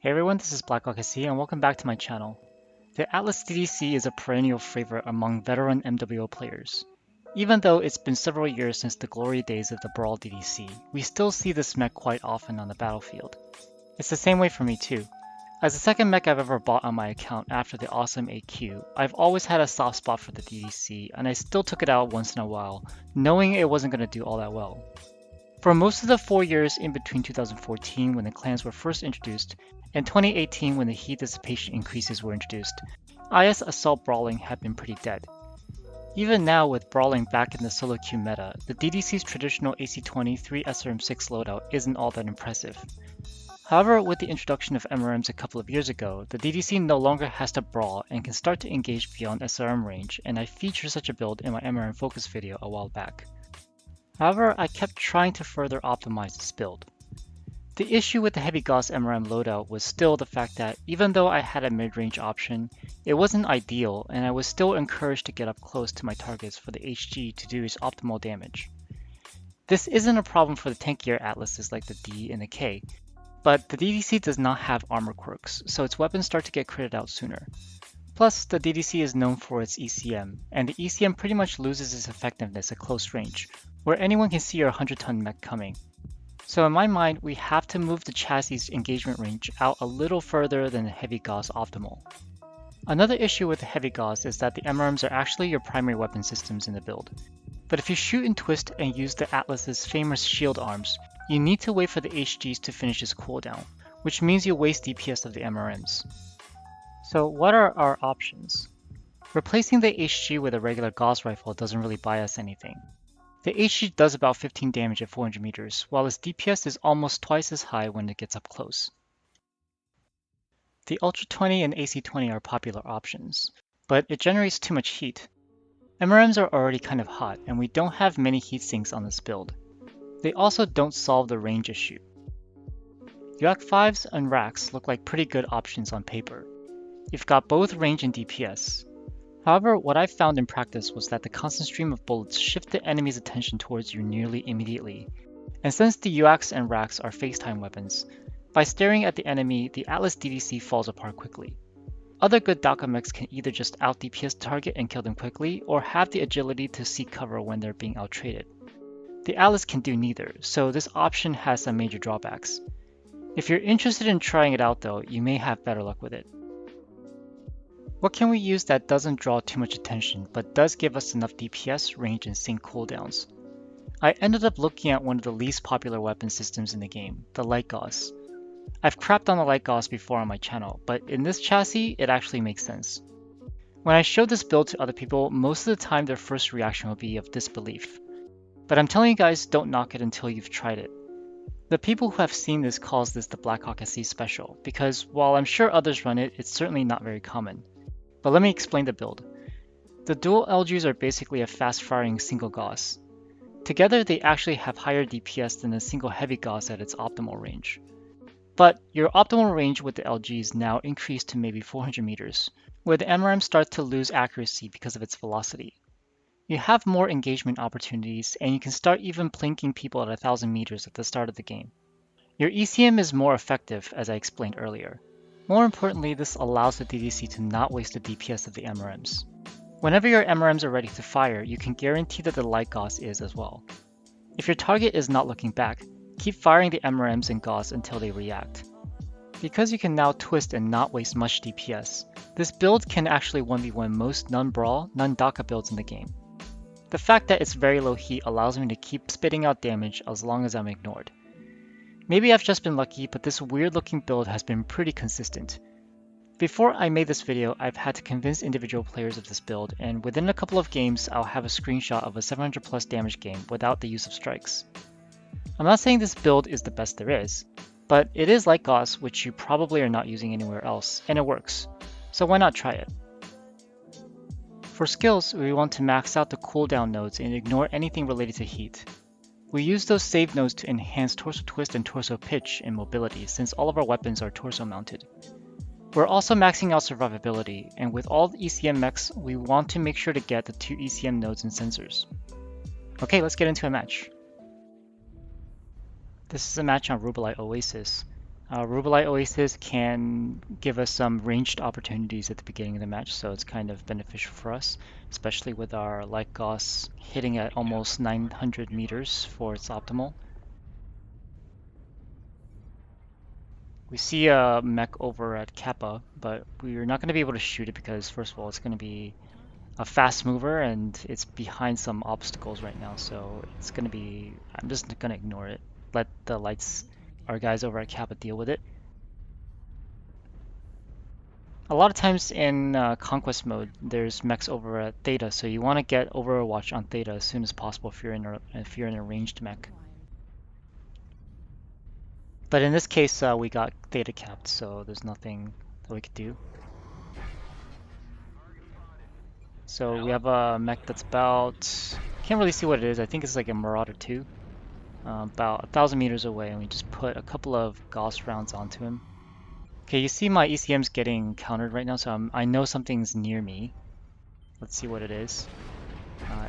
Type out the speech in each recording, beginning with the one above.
Hey everyone, this is BlackRocketC and welcome back to my channel. The AS7-D-DC is a perennial favorite among veteran MWO players. Even though it's been several years since the glory days of the Brawl DDC, we still see this mech quite often on the battlefield. It's the same way for me too. As the second mech I've ever bought on my account after the awesome AQ, I've always had a soft spot for the DDC and I still took it out once in a while, knowing it wasn't going to do all that well. For most of the 4 years in between 2014 when the clans were first introduced and 2018 when the heat dissipation increases were introduced, IS Assault Brawling had been pretty dead. Even now with Brawling back in the solo queue meta, the DDC's traditional AC-20 3 SRM6 loadout isn't all that impressive. However, with the introduction of MRMs a couple of years ago, the DDC no longer has to brawl and can start to engage beyond SRM range, and I featured such a build in my MRM focus video a while back. However, I kept trying to further optimize this build. The issue with the heavy Gauss MRM loadout was still the fact that even though I had a mid-range option, it wasn't ideal and I was still encouraged to get up close to my targets for the HG to do its optimal damage. This isn't a problem for the tankier atlases like the D and the K, but the DDC does not have armor quirks, so its weapons start to get critted out sooner. Plus, the DDC is known for its ECM, and the ECM pretty much loses its effectiveness at close range, where anyone can see your 100-ton mech coming. So in my mind, we have to move the chassis' engagement range out a little further than the heavy Gauss optimal. Another issue with the heavy Gauss is that the MRMs are actually your primary weapon systems in the build. But if you shoot and twist and use the Atlas's famous shield arms, you need to wait for the HGs to finish its cooldown, which means you waste DPS of the MRMs. So what are our options? Replacing the HG with a regular Gauss rifle doesn't really buy us anything. The HG does about 15 damage at 400 meters, while its DPS is almost twice as high when it gets up close. The Ultra 20 and AC-20 are popular options, but it generates too much heat. MRMs are already kind of hot, and we don't have many heat sinks on this build. They also don't solve the range issue. UAC 5s and racks look like pretty good options on paper. You've got both range and DPS. However, what I found in practice was that the constant stream of bullets shift the enemy's attention towards you nearly immediately. And since the UACs and racks are FaceTime weapons, by staring at the enemy, the Atlas DDC falls apart quickly. Other good Daka mechs can either just out DPS target and kill them quickly, or have the agility to seek cover when they're being out-traded. The Atlas can do neither, so this option has some major drawbacks. If you're interested in trying it out though, you may have better luck with it. What can we use that doesn't draw too much attention, but does give us enough DPS, range, and sync cooldowns? I ended up looking at one of the least popular weapon systems in the game, the Light Gauss. I've crapped on the Light Gauss before on my channel, but in this chassis, it actually makes sense. When I show this build to other people, most of the time their first reaction will be of disbelief. But I'm telling you guys, don't knock it until you've tried it. The people who have seen this calls this the BlackRocketC special, because while I'm sure others run it, it's certainly not very common. But let me explain the build. The dual LGs are basically a fast-firing single Gauss. Together they actually have higher DPS than a single heavy Gauss at its optimal range. But your optimal range with the LGs now increased to maybe 400 meters, where the MRM starts to lose accuracy because of its velocity. You have more engagement opportunities, and you can start even plinking people at 1000 meters at the start of the game. Your ECM is more effective, as I explained earlier. More importantly, this allows the DDC to not waste the DPS of the MRMs. Whenever your MRMs are ready to fire, you can guarantee that the Light Gauss is as well. If your target is not looking back, keep firing the MRMs and Gauss until they react. Because you can now twist and not waste much DPS, this build can actually 1v1 most non-brawl, non-Daka builds in the game. The fact that it's very low heat allows me to keep spitting out damage as long as I'm ignored. Maybe I've just been lucky, but this weird looking build has been pretty consistent. Before I made this video, I've had to convince individual players of this build, and within a couple of games, I'll have a screenshot of a 700 plus damage game without the use of strikes. I'm not saying this build is the best there is, but it is like Gauss, which you probably are not using anywhere else, and it works. So why not try it? For skills, we want to max out the cooldown nodes and ignore anything related to heat. We use those save nodes to enhance torso twist and torso pitch and mobility since all of our weapons are torso mounted. We're also maxing out survivability, and with all the ECM mechs, we want to make sure to get the 2 ECM nodes and sensors. Okay, let's get into a match. This is a match on Rubelite Oasis. Rubelite Oasis can give us some ranged opportunities at the beginning of the match, so it's kind of beneficial for us, especially with our light Gauss hitting at almost 900 meters for its optimal. We see a mech over at Kappa, but we're not going to be able to shoot it because, first of all, it's going to be a fast mover and it's behind some obstacles right now, so it's going to be, I'm just going to ignore it. Let the lights, our guys over at Kappa, deal with it. A lot of times in Conquest mode, there's mechs over at Theta, so you want to get Overwatch on Theta as soon as possible if you're in a ranged mech. But in this case, we got Theta capped, so there's nothing that we could do. So we have a mech that's about, can't really see what it is. I think it's like a Marauder 2, about 1,000 meters away, and we just put a couple of Gauss rounds onto him. Okay, you see my ECM's getting countered right now, so I know something's near me. Let's see what it is.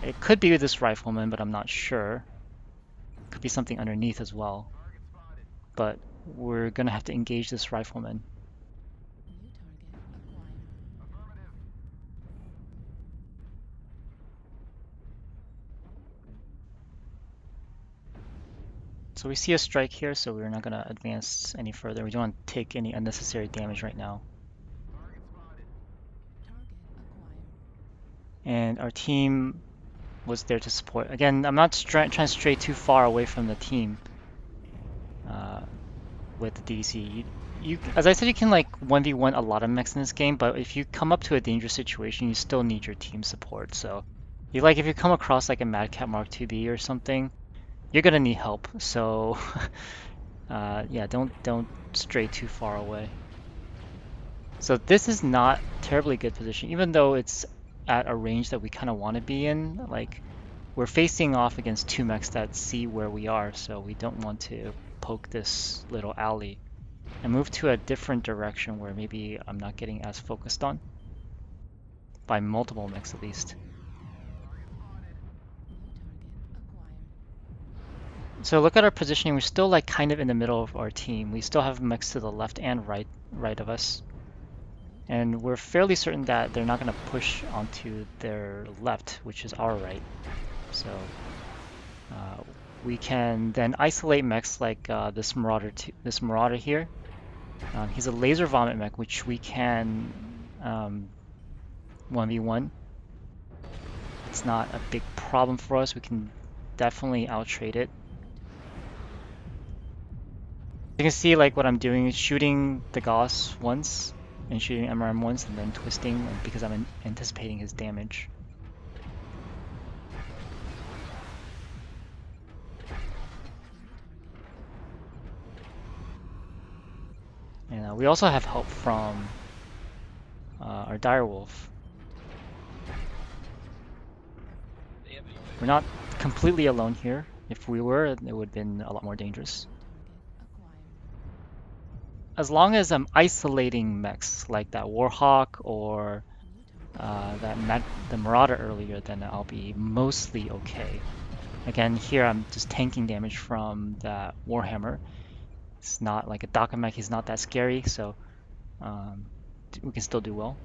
It could be this rifleman, but I'm not sure. Could be something underneath as well. But we're gonna have to engage this rifleman. So we see a strike here, so we're not gonna advance any further. We don't want to take any unnecessary damage right now. And our team was there to support. Again, I'm not trying to stray too far away from the team with the DDC. As I said, you can like 1v1 a lot of mechs in this game, but if you come up to a dangerous situation, you still need your team support. So, if you come across like a Madcat Mark IIB or something, you're gonna need help. So, yeah, don't stray too far away. So this is not terribly good position, even though it's at a range that we kind of want to be in. Like, we're facing off against two mechs that see where we are, so we don't want to poke this little alley and move to a different direction where maybe I'm not getting as focused on by multiple mechs at least. So look at our positioning. We're still like kind of in the middle of our team. We still have mechs to the left and right of us. And we're fairly certain that they're not going to push onto their left, which is our right. So we can then isolate mechs like this Marauder here. He's a laser vomit mech, which we can 1v1. It's not a big problem for us. We can definitely out-trade it. You can see like what I'm doing is shooting the Gauss once and shooting MRM once and then twisting because I'm anticipating his damage. And we also have help from our direwolf. We're not completely alone here. If we were, it would have been a lot more dangerous. As long as I'm isolating mechs like that Warhawk or the Marauder earlier, then I'll be mostly okay. Again, here I'm just tanking damage from that Warhammer. It's not like a Daka mech, he's not that scary, so we can still do well.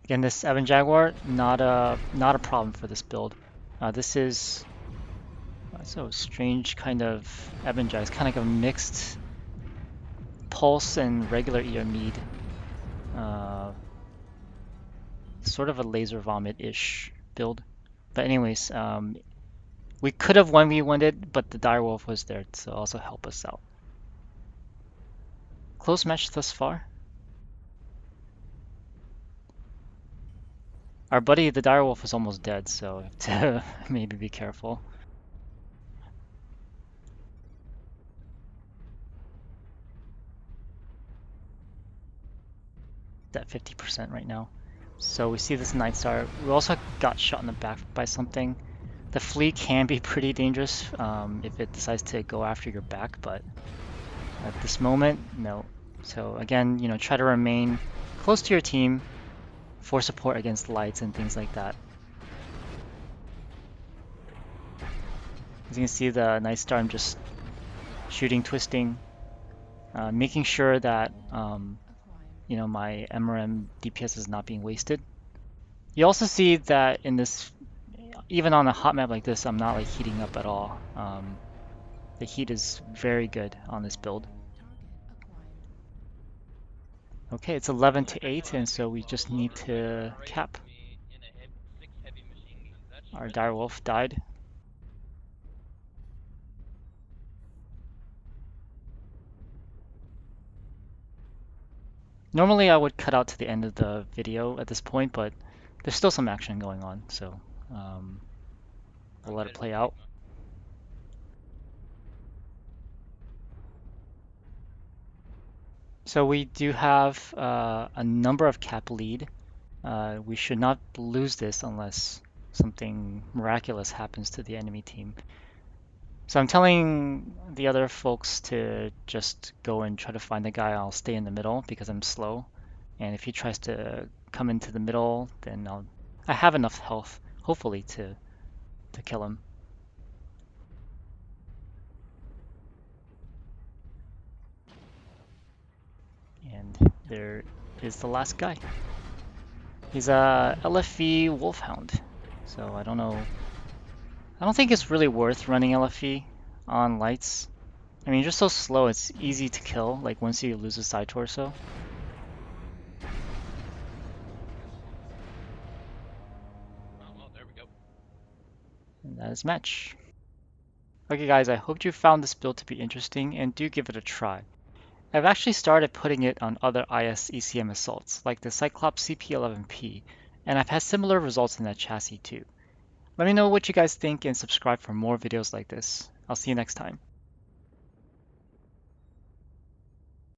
Again, this Evan Jaguar, not a problem for this build. This is so strange kind of Evan Jag. It's kind of like a mixed pulse and regular ER mead. Sort of a laser vomit-ish build. But anyways, we could have 1v1'd it, but the direwolf was there to also help us out. Close match thus far. Our buddy, the direwolf, is almost dead, so have to maybe be careful. It's at 50% right now. So we see this Night Star. We also got shot in the back by something. The fleet can be pretty dangerous if it decides to go after your back, but at this moment, no. So again, try to remain close to your team for support against lights and things like that. As you can see, the nice start, I'm just shooting, twisting, making sure that my MRM DPS is not being wasted. You also see that in this, even on a hot map like this, I'm not like heating up at all. The heat is very good on this build. Okay, it's 11 to 8, and so we just need to cap. Our direwolf died. Normally I would cut out to the end of the video at this point, but there's still some action going on, so we'll let it play out. So we do have a number of cap lead. We should not lose this unless something miraculous happens to the enemy team. So I'm telling the other folks to just go and try to find the guy. I'll stay in the middle because I'm slow. And if he tries to come into the middle, then I have enough health, hopefully, to kill him. And there is the last guy. He's a LFE Wolfhound. So I don't know. I don't think it's really worth running LFE on lights. I mean, you're just so slow, it's easy to kill, like once you lose a side torso. Well, there we go. And that is match. Okay guys, I hope you found this build to be interesting and do give it a try. I've actually started putting it on other IS ECM assaults, like the Cyclops CP11P, and I've had similar results in that chassis too. Let me know what you guys think and subscribe for more videos like this. I'll see you next time.